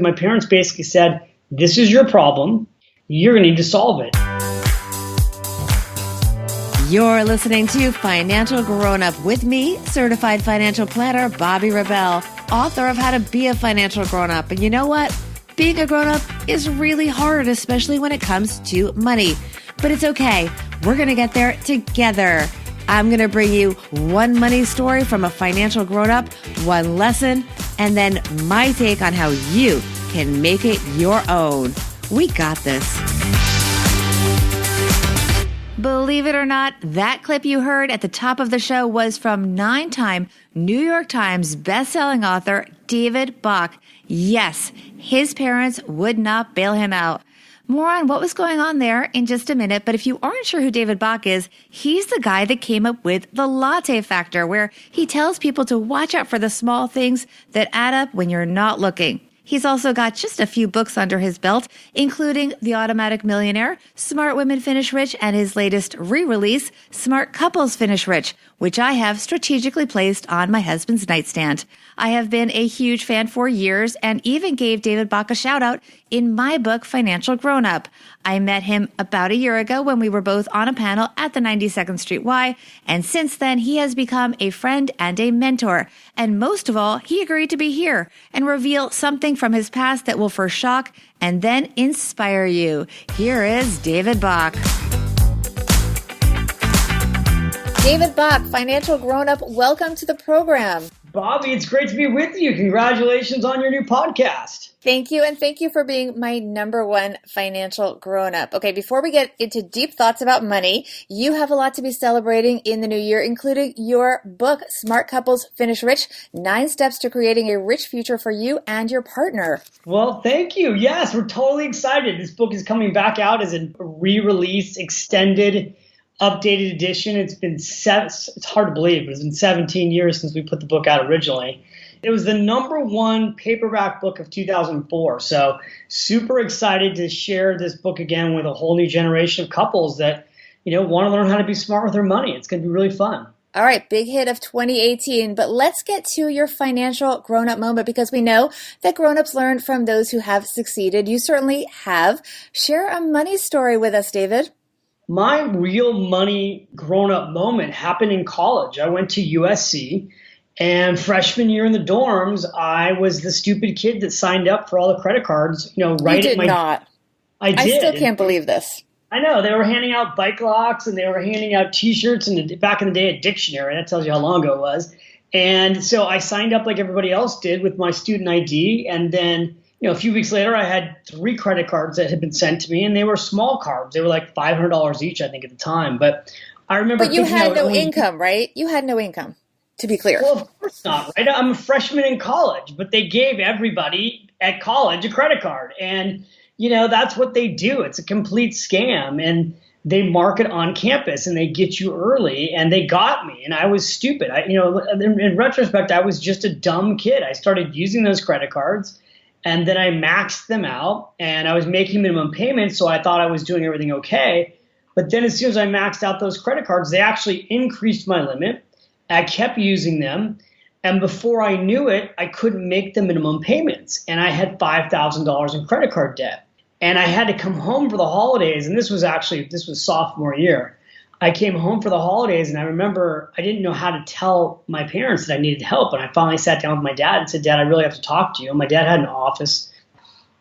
My parents basically said, this is your problem. You're going to need to solve it. You're listening to Financial Grownup with me, certified financial planner, Bobbi Rebell, author of How to Be a Financial Grownup. And you know what? Being a grownup is really hard, especially when it comes to money. But it's okay. We're going to get there together. I'm going to bring you one money story from a financial grownup, one lesson, and then my take on how you can make it your own. We got this. Believe it or not, that clip you heard at the top of the show was from 9-time New York Times bestselling author David Bach. Yes, his parents would not bail him out. More on what was going on there in just a minute, but if you aren't sure who David Bach is, he's the guy that came up with the latte factor, where he tells people to watch out for the small things that add up when you're not looking. He's also got just a few books under his belt, including The Automatic Millionaire, Smart Women Finish Rich, and his latest re-release, Smart Couples Finish Rich, which I have strategically placed on my husband's nightstand. I have been a huge fan for years and even gave David Bach a shout out in my book, Financial Grownup. I met him about a year ago when we were both on a panel at the 92nd Street Y, and since then he has become a friend and a mentor. And most of all, he agreed to be here and reveal something from his past that will first shock and then inspire you. Here is David Bach. David Bach, Financial Grownup, welcome to the program. Bobbi, it's great to be with you. Congratulations on your new podcast. Thank you, and thank you for being my number one financial grown-up. Okay, before we get into deep thoughts about money, you have a lot to be celebrating in the new year, including your book, Smart Couples Finish Rich, 9 Steps to Creating a Rich Future for You and Your Partner. Well, thank you. Yes, we're totally excited. This book is coming back out as a re-release, extended, updated edition. It's hard to believe, but it's been 17 years since we put the book out originally. It was the number one paperback book of 2004. So super excited to share this book again with a whole new generation of couples that, want to learn how to be smart with their money. It's going to be really fun. All right, big hit of 2018, but let's get to your financial grown-up moment because we know that grown-ups learn from those who have succeeded. You certainly have. Share a money story with us, David. My real money grown-up moment happened in college. I went to USC. And freshman year in the dorms, I was the stupid kid that signed up for all the credit cards, right you did at my... not. I did. I still can't believe this. I know. They were handing out bike locks and they were handing out T-shirts and back in the day a dictionary. That tells you how long ago it was. And so I signed up like everybody else did with my student ID. And then, a few weeks later, I had 3 credit cards that had been sent to me, and they were small cards. They were like $500 each, I think, at the time. But I remember... But you had no income, right? You had no income. To be clear. Well, of course not, right? I'm a freshman in college, but they gave everybody at college a credit card. And, that's what they do. It's a complete scam. And they market on campus and they get you early, and they got me. And I was stupid. In retrospect, I was just a dumb kid. I started using those credit cards and then I maxed them out and I was making minimum payments. So I thought I was doing everything okay. But then as soon as I maxed out those credit cards, they actually increased my limit. I kept using them, and before I knew it, I couldn't make the minimum payments, and I had $5,000 in credit card debt. And I had to come home for the holidays, and this was sophomore year. I came home for the holidays, and I remember I didn't know how to tell my parents that I needed help, and I finally sat down with my dad and said, "Dad, I really have to talk to you." And my dad had an office.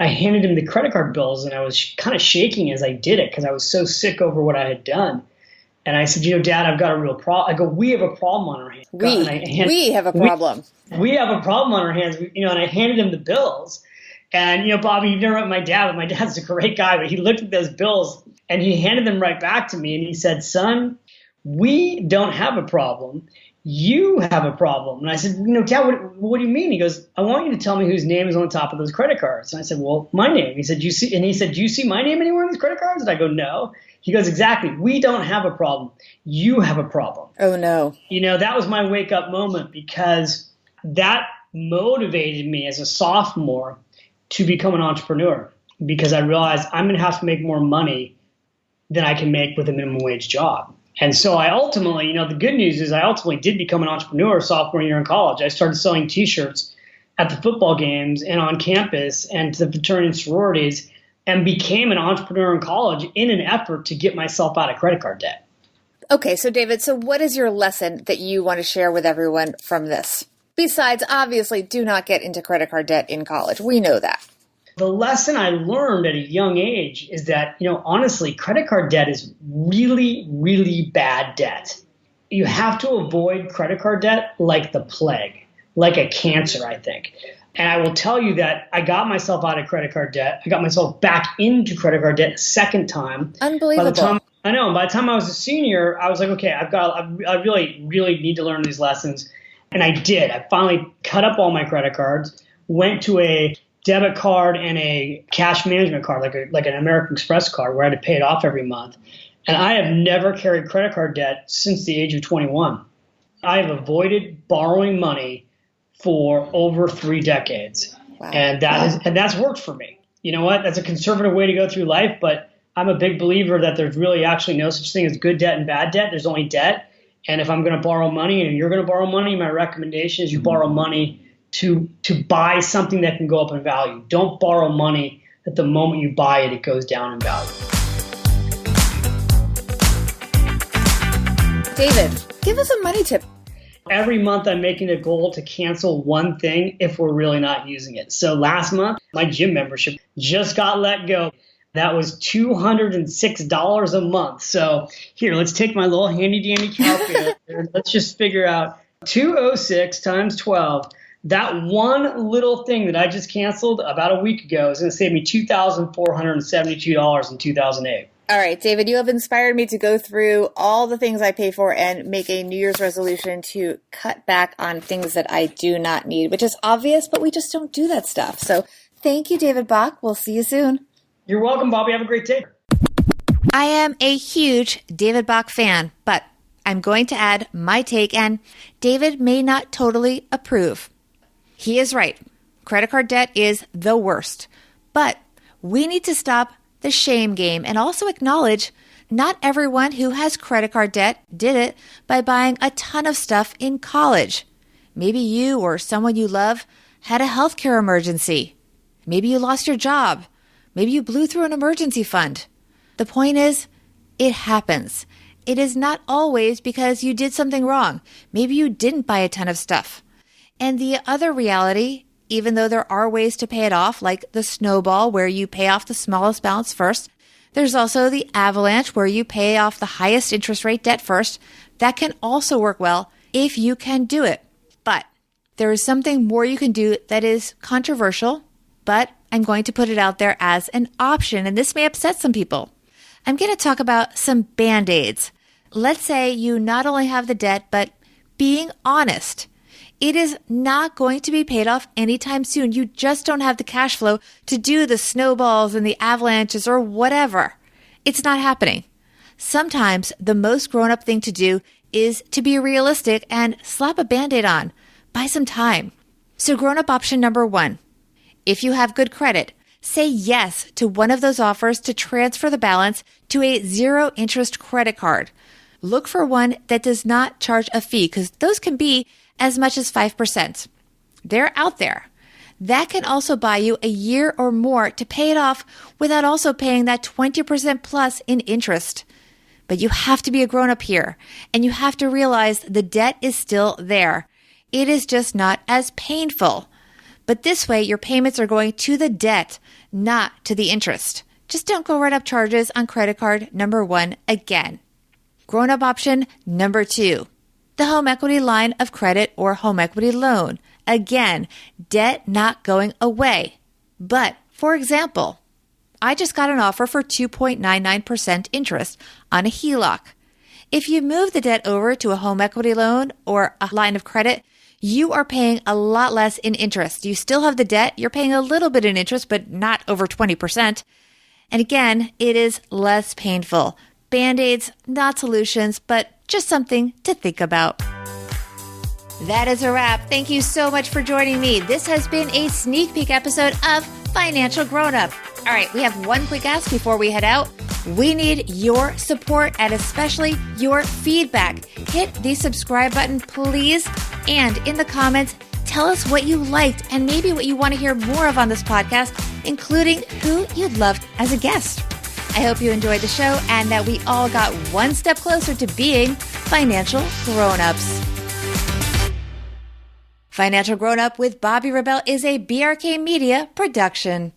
I handed him the credit card bills, and I was kind of shaking as I did it because I was so sick over what I had done. And I said, Dad, I've got a real problem. I go, we have a problem on our hands. We have a problem. We have a problem on our hands. And I handed him the bills. And, Bobbi, you've never met my dad, but my dad's a great guy. But he looked at those bills and he handed them right back to me. And he said, "Son, we don't have a problem. You have a problem." And I said, Dad, what do you mean? He goes, "I want you to tell me whose name is on the top of those credit cards." And I said, "Well, my name." He said, "Do you see my name anywhere on these credit cards?" And I go, "No." He goes, "Exactly. We don't have a problem. You have a problem." Oh, no. That was my wake up moment because that motivated me as a sophomore to become an entrepreneur because I realized I'm going to have to make more money than I can make with a minimum wage job. And so I ultimately, the good news is I ultimately did become an entrepreneur sophomore year in college. I started selling T-shirts at the football games and on campus and to the fraternity and sororities, and became an entrepreneur in college in an effort to get myself out of credit card debt. Okay, so David, so what is your lesson that you want to share with everyone from this? Besides, obviously, do not get into credit card debt in college. We know that. The lesson I learned at a young age is that, honestly, credit card debt is really, really bad debt. You have to avoid credit card debt like the plague, like a cancer, I think. And I will tell you that I got myself out of credit card debt. I got myself back into credit card debt a second time. Unbelievable. By the time I was a senior, I was like, okay, I really, really need to learn these lessons. And I did. I finally cut up all my credit cards, went to a debit card and a cash management card, like an American Express card, where I had to pay it off every month. And I have never carried credit card debt since the age of 21. I have avoided borrowing money for over 3 decades. Wow. And that's worked for me. You know what? That's a conservative way to go through life, but I'm a big believer that there's really actually no such thing as good debt and bad debt. There's only debt. And if I'm going to borrow money and you're going to borrow money, my recommendation is you borrow money to buy something that can go up in value. Don't borrow money that the moment you buy it, it goes down in value. David, give us a money tip. Every month I'm making a goal to cancel one thing if we're really not using it. So last month, my gym membership just got let go. That was $206 a month. So here, let's take my little handy dandy calculator. Let's just figure out 206 times 12. That one little thing that I just canceled about a week ago is going to save me $2,472 in 2008. All right, David, you have inspired me to go through all the things I pay for and make a New Year's resolution to cut back on things that I do not need, which is obvious, but we just don't do that stuff. So thank you, David Bach. We'll see you soon. You're welcome, Bobbi. Have a great day. I am a huge David Bach fan, but I'm going to add my take, and David may not totally approve. He is right. Credit card debt is the worst. But we need to stop the shame game and also acknowledge not everyone who has credit card debt did it by buying a ton of stuff in college. Maybe you or someone you love had a healthcare emergency. Maybe you lost your job. Maybe you blew through an emergency fund. The point is, it happens. It is not always because you did something wrong. Maybe you didn't buy a ton of stuff. And the other reality, even though there are ways to pay it off, like the snowball where you pay off the smallest balance first, there's also the avalanche where you pay off the highest interest rate debt first. That can also work well if you can do it. But there is something more you can do that is controversial, but I'm going to put it out there as an option, and this may upset some people. I'm going to talk about some Band-Aids. Let's say you not only have the debt, but being honest. It is not going to be paid off anytime soon. You just don't have the cash flow to do the snowballs and the avalanches or whatever. It's not happening. Sometimes the most grown-up thing to do is to be realistic and slap a Band-Aid on. Buy some time. So grown-up option number 1. If you have good credit, say yes to one of those offers to transfer the balance to a zero-interest credit card. Look for one that does not charge a fee, because those can be as much as 5%. They're out there. That can also buy you a year or more to pay it off without also paying that 20% plus in interest. But you have to be a grown-up here, and you have to realize the debt is still there. It is just not as painful. But this way, your payments are going to the debt, not to the interest. Just don't go write up charges on credit card number 1 again. Grown-up option number 2. The home equity line of credit or home equity loan. Again, debt not going away. But, for example, I just got an offer for 2.99% interest on a HELOC. If you move the debt over to a home equity loan or a line of credit, you are paying a lot less in interest. You still have the debt. You're paying a little bit in interest, but not over 20%. And again, it is less painful. Band-Aids, not solutions, but just something to think about. That is a wrap. Thank you so much for joining me. This has been a sneak peek episode of Financial Grownup. All right, we have one quick ask before we head out. We need your support and especially your feedback. Hit the subscribe button, please. And in the comments, tell tell us what you liked and maybe what you want to hear more of on this podcast, including who you'd love as a guest. I hope you enjoyed the show and that we all got one step closer to being financial grown-ups. Financial Grownup with Bobbi Rebell is a BRK Media production.